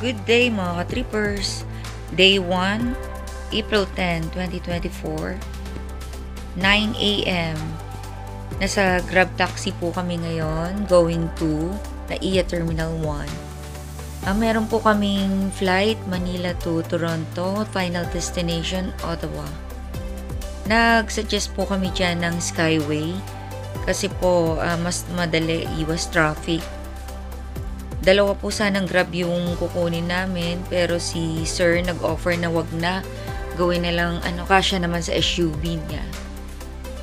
Good day mga ka-trippers! Day 1, April 10, 2024, 9 a.m. Nasa Grab taxi po kami ngayon going to NAIA Terminal 1. Meron po kaming flight Manila to Toronto, final destination Ottawa. Nag-suggest po kami dyan ng Skyway kasi po mas madali iwas traffic. Dalawa po sanang Grab yung kukunin namin pero si sir nag-offer na wag na, gawin na lang kasya naman sa SUV niya.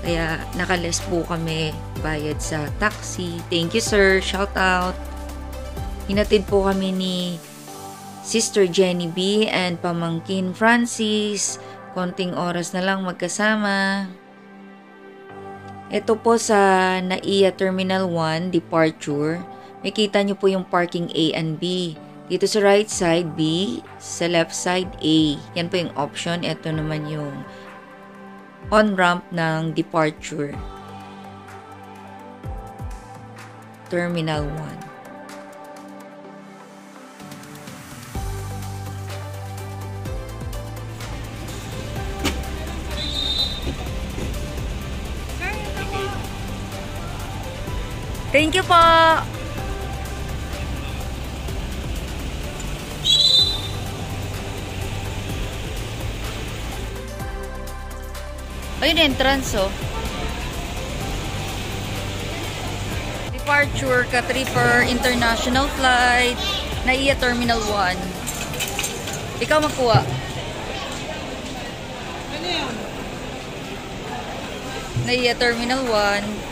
Kaya nakaless po kami bayad sa taxi. Thank you sir, shout out. Hinatid po kami ni Sister Jenny B and pamangkin Francis. Konting oras na lang magkasama. Ito po sa NAIA Terminal 1 departure. Makita nyo po yung parking A and B. Dito sa right side B, sa left side A. Yan po yung option. Ito naman yung on-ramp ng departure. Terminal 1. Thank you po! Ayun, entrance oh. Departure, ka-tripper, international flight, NAIA Terminal 1. Ikaw magkuha. Ano yun? NAIA Terminal 1.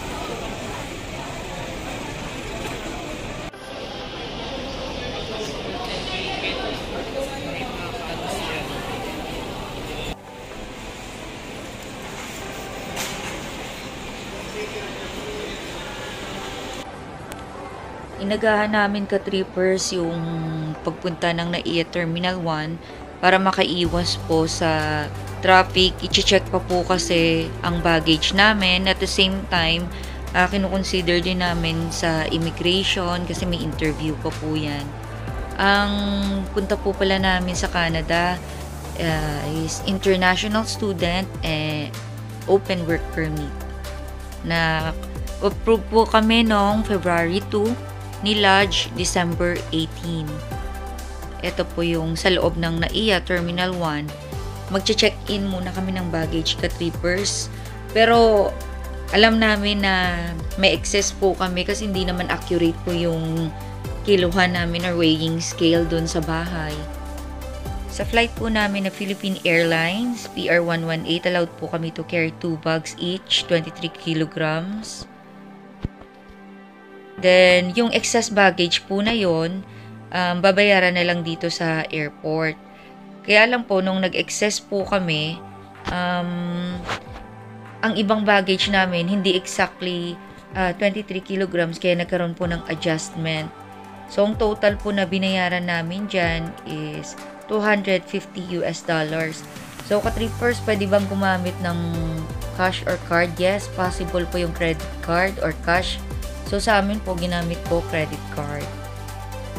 Inagahan namin ka-trippers yung pagpunta ng NAIA Terminal 1 para makaiwas po sa traffic. I-check pa po kasi ang baggage namin. At the same time, kinukonsider din namin sa immigration kasi may interview pa po yan. Ang punta po pala namin sa Canada is international student open work permit. Na approve po kami noong February 2. Ni-lodge December 18. Ito po yung sa loob ng NAIA Terminal 1. Magche-check-in muna kami ng baggage ka-trippers. Pero alam namin na may excess po kami kasi hindi naman accurate po yung kiluhan namin or weighing scale dun sa bahay. Sa flight po namin na Philippine Airlines, PR118, allowed po kami to carry 2 bags each, 23 kilograms. Then, yung excess baggage po na yon, babayaran na lang dito sa airport. Kaya lang po, nung nag-excess po kami, ang ibang baggage namin, hindi exactly 23 kilograms, kaya nagkaroon po ng adjustment. So, ang total po na binayaran namin dyan is $250. So, ka-trippers, pwede bang gumamit ng cash or card? Yes, possible po yung credit card or cash. So, sa amin po, ginamit po credit card.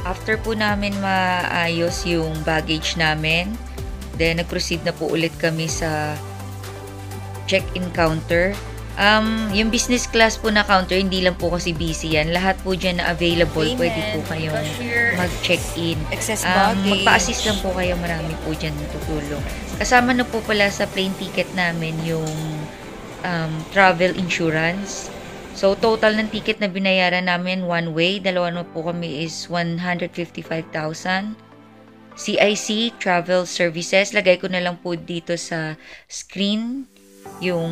After po namin maayos yung baggage namin, then nag-proceed na po ulit kami sa check-in counter. Yung business class po na counter, hindi lang po kasi busy yan. Lahat po dyan na available, pwede po kayong mag-check-in. Magpa-assist lang po kayo, marami po dyan tutulong. Kasama na po pala sa plane ticket namin yung travel insurance. So, total ng ticket na binayaran namin one way, dalawa na po kami is 155,000. CIC, Travel Services, lagay ko na lang po dito sa screen yung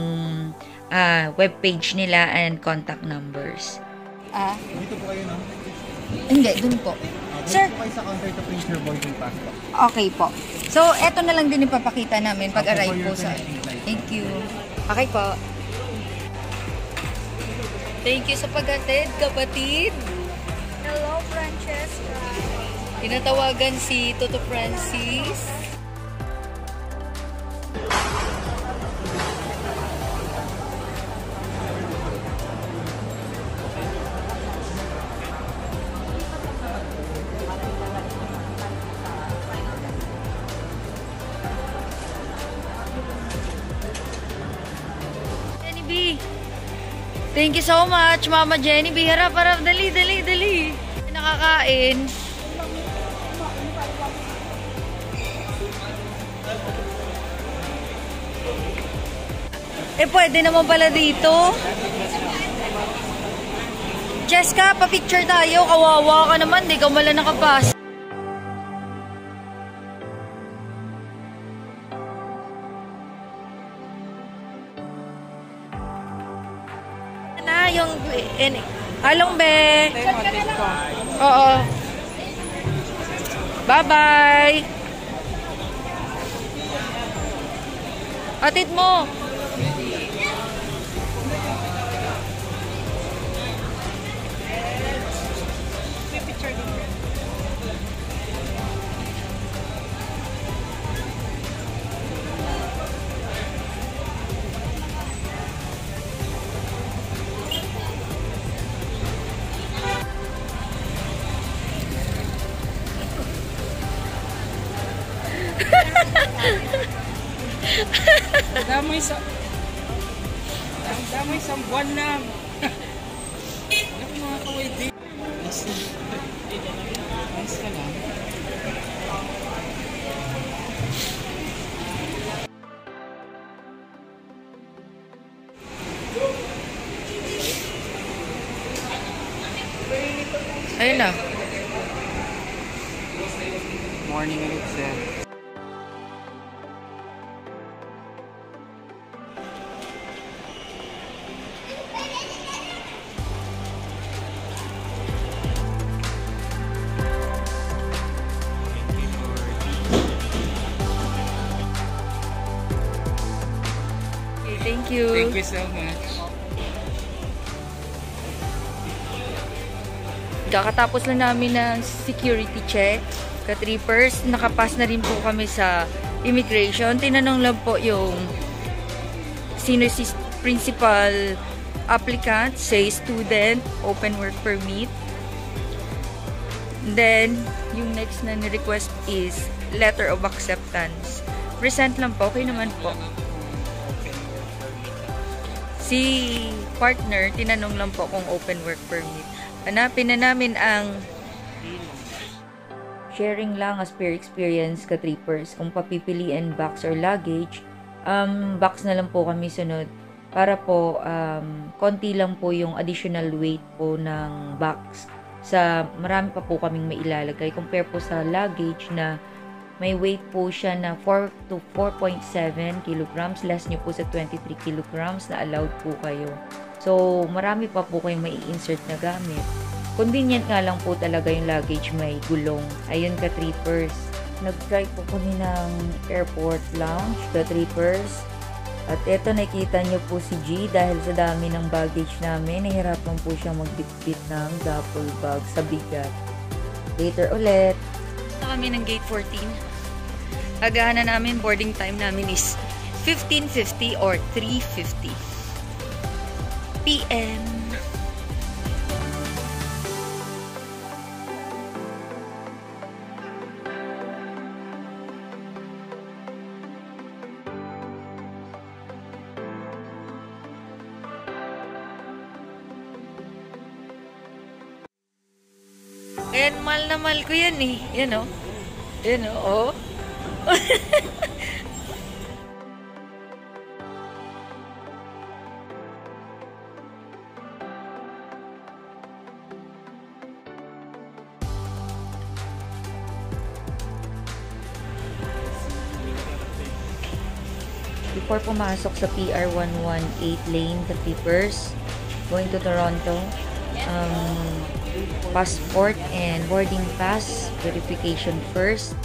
webpage nila and contact numbers. Dito po kayo, no? Hindi, dun po. Sir, Dito po kayo sa counter to print your boarding pass po. okay po. So, eto na lang din ipapakita namin pag arrive po sa... Thank you. Okay po. Thank you sa paghatid, kapatid. Hello, Francesca. Tinatawagan si Toto Francis. Thank you so much, Mama Jenny. Harap. Dali. Nakakain. Pwede naman pala dito. Jessica, pa-picture tayo. Kawawa ka naman. Di ka mala nakapas. Na yung... Along, be. Oo. Bye-bye. Atid mo. Damay sa buwan na. Naku mga kawaiti. Nice ka lang. Ayun na. Morning ulit, sir. Thank you. Thank you so much. Kakatapos lang namin ng security check. Ka-trippers, nakapass na rin po kami sa immigration. Tinanong lang po yung sino si principal applicant, say student, open work permit. Then, yung next na ni-request is letter of acceptance. Present lang po, okay naman po. Si partner, tinanong lang po kung open work permit. Hanapin na namin ang sharing lang as per experience ka-trippers. Kung papipiliin box or luggage, box na lang po kami sunod. Para po, konti lang po yung additional weight po ng box. Marami pa po kaming mailalagay. Compare po sa luggage na may weight po siya na 4 to 4.7 kilograms. Less nyo po sa 23 kilograms na allowed po kayo. So, marami pa po kayong mai-insert na gamit. Convenient nga lang po talaga yung luggage may gulong. Ayun ka-trippers. Nag-try po kami ng airport lounge ka-trippers. At eto nakita nyo po si G dahil sa dami ng baggage namin. Nahirapan po siya magbitbit ng duffel bag sa bigat. Later ulit. Kami ng gate 14. Agahan na namin, boarding time namin is 15:50 or 3:50 PM. Ayan, mahal na mahal ko yan eh. Yan o. Yan o. Before pumasok sa PR 118 lane, the trippers going to Toronto, passport and boarding pass verification first.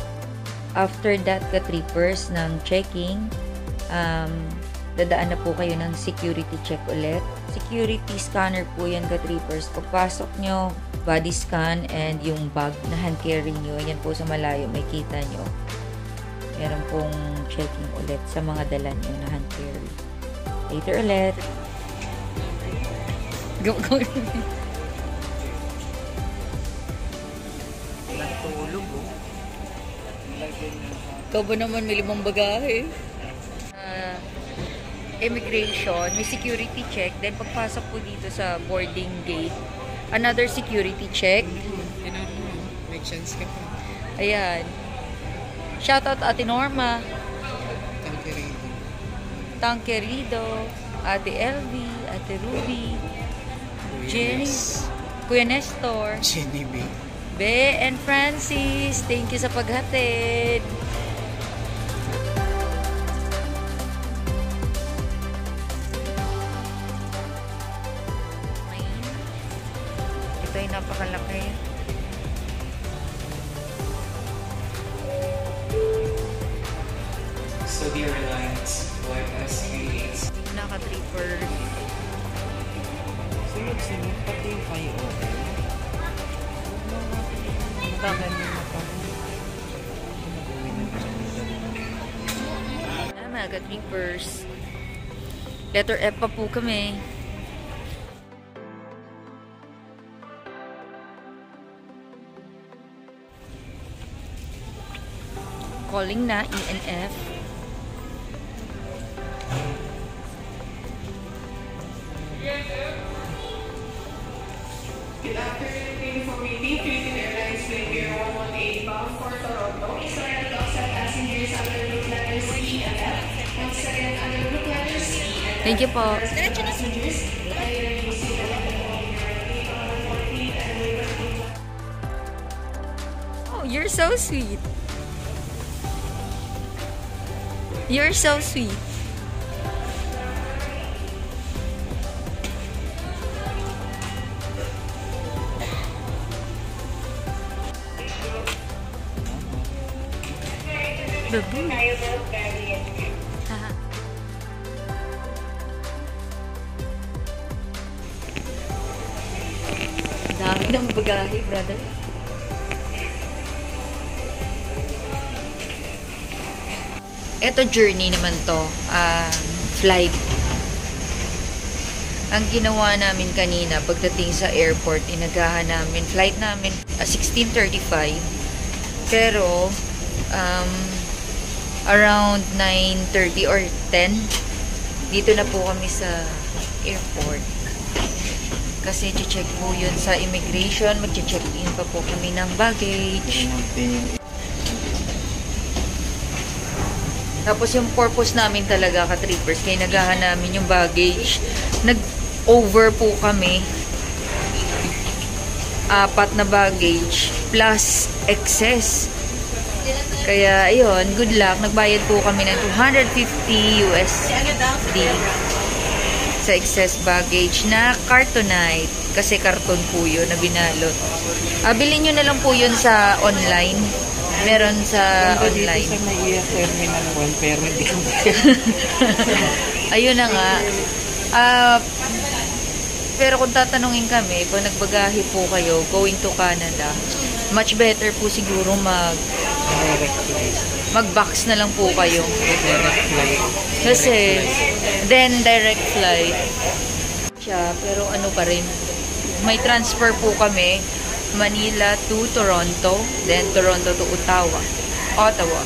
After that, ka-trippers ng checking, dadaan na po kayo ng security check ulit. Security scanner po yan, ka-trippers. Pagpasok nyo, body scan and yung bag na hand carry nyo, yan po sa malayo, may kita nyo. Meron pong checking ulit sa mga dala nyo na hand carry. Later ulit. Go. Tulog oh. Ikaw ba naman may 5 bagahe? immigration, may security check. Then, pagpasok po dito sa boarding gate, another security check. Tinawag mo, may chance ka pa. Ayan. Shoutout Ate Norma, Tankerito. Tanquerido, Ate LV, Ate Ruby, Jenny, Kuya Nestor, Jenny B. Be and Francis. Thank you sa paghatid. Ito ay napakalaki. So the airlines like SQ8 Naka-tripper. Sunod-sunod, pati yung kayo okay. Matagal mo na pa. Mga trippers. Letter F pa po kami. Calling na ENF. Good afternoon for meeting Philippine Airlines Flight Pier 118 bound for Toronto. Expected to accept passengers under route letter C and F. Once again, under route letter C and F. Thank you po. Passengers, kindly receive the letter of your gate on 14th and wait. Oh, you're so sweet. You're so sweet. Babu. Haha. Dami ng bagahe, brother. Ito journey naman to, flight. Ang ginawa namin kanina pagdating sa airport, inagahan namin, flight namin 16:35. Pero around 9:30 or 10, dito na po kami sa airport. Kasi check po yun sa immigration, mag-check in pa po kami ng baggage. Tapos yung purpose namin talaga ka-trippers, kaya nagahan namin yung baggage. Nag-over po kami. 4 na baggage plus excess. Kaya ayun, good luck. Nagbayad po kami ng $250 USD sa excess baggage na cartonite. Kasi karton po yun na binalot. Bilhin nyo na lang po yun sa online. Meron sa online. Dito sa may Terminal 1, pero hindi ko Ayun na nga. Pero kung tatanungin kami, kung nagbagahe po kayo going to Canada, much better po siguro direct flight. mag-box na lang po kayo. Direct flight. Kasi, then direct flight siya, pero ano pa rin, may transfer po kami, Manila to Toronto, then Toronto to Ottawa.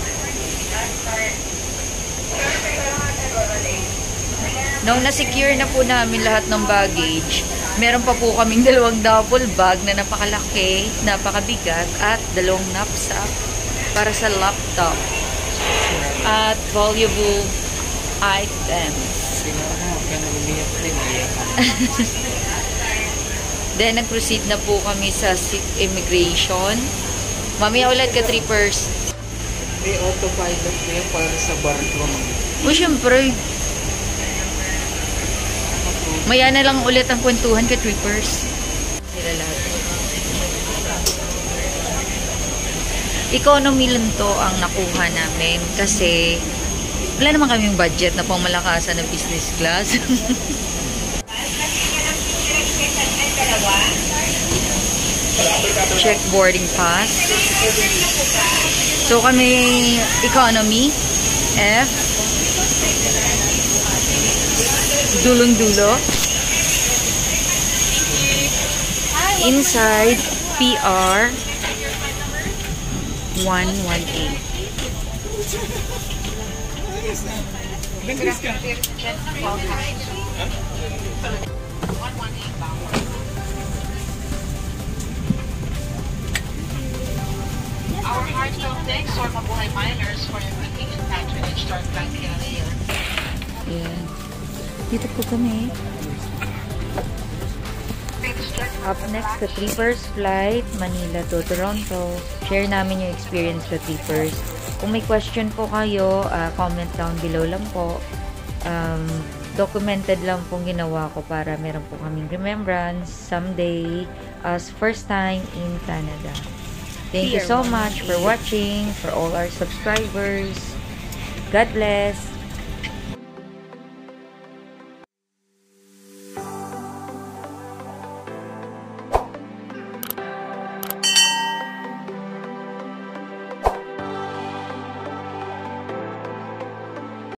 Nung na-secure na po namin lahat ng baggage, meron pa po kaming 2 duffel bag na napakalaki, napakabigat, at 2 knapsack para sa laptop at valuable items. Then, nag-proceed na po kami sa immigration. Mamaya ulit ka-trippers. May autopilot na yun para sa barko. O, syempre. Maya na lang ulit ang kwentuhan ka-trippers. Sila lahat. Economy lang to ang nakuha namin kasi wala naman kaming budget na pang malakasan ng business class. Check boarding pass. So kami economy F, dulong-dulo. Inside PR 118. Our heartfelt thanks to our Mabuhay Miners for your continued patronage to our Grand Canada. Ayan. Dito po kami. Up next, the Trippers flight, Manila to Toronto. Share namin yung experience sa Trippers. Kung may question po kayo, comment down below lang po. Documented lang pong ginawa ko para meron po kaming remembrance someday as first time in Canada. Thank you so much for watching, for all our subscribers. God bless!